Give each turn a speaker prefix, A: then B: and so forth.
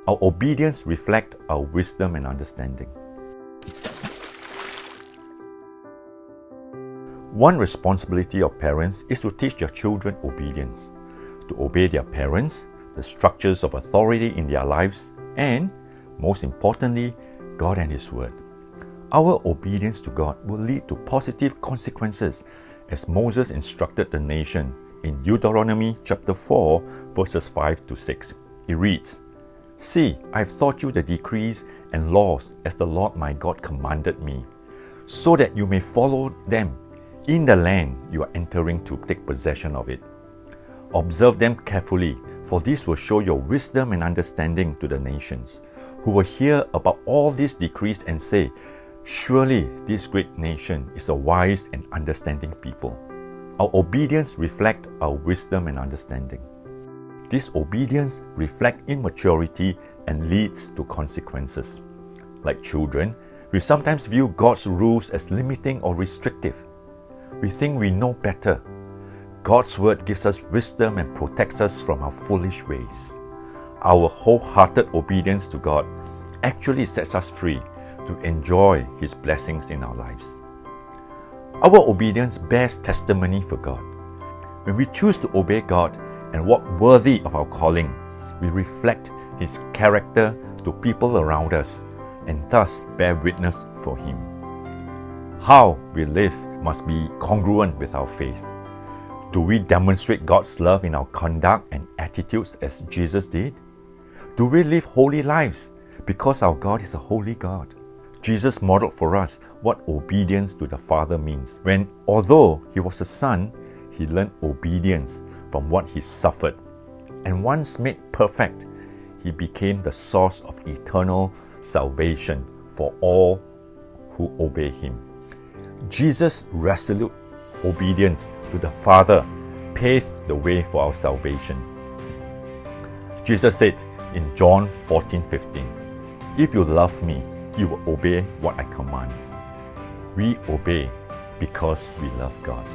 A: Our obedience reflects our wisdom and understanding. One responsibility of parents is to teach their children obedience, to obey their parents, the structures of authority in their lives, and, most importantly, God and His Word. Our obedience to God will lead to positive consequences, as Moses instructed the nation in Deuteronomy chapter 4, verses 5 to 6. It reads, "See, I have taught you the decrees and laws as the Lord my God commanded me, so that you may follow them in the land you are entering to take possession of it. Observe them carefully, for this will show your wisdom and understanding to the nations, who will hear about all these decrees and say, 'Surely this great nation is a wise and understanding people.'" Our obedience reflects our wisdom and understanding. Disobedience reflects immaturity and leads to consequences. Like children, we sometimes view God's rules as limiting or restrictive. We think we know better. God's Word gives us wisdom and protects us from our foolish ways. Our wholehearted obedience to God actually sets us free to enjoy His blessings in our lives. Our obedience bears testimony for God. When we choose to obey God and walk worthy of our calling, we reflect His character to people around us and thus bear witness for Him. How we live must be congruent with our faith. Do we demonstrate God's love in our conduct and attitudes as Jesus did? Do we live holy lives because our God is a holy God? Jesus modeled for us what obedience to the Father means when, although He was a Son, He learned obedience from what He suffered. And once made perfect, He became the source of eternal salvation for all who obey Him. Jesus' resolute obedience to the Father paves the way for our salvation. Jesus said in John 14:15, "If you love me, you will obey what I command." We obey because we love God.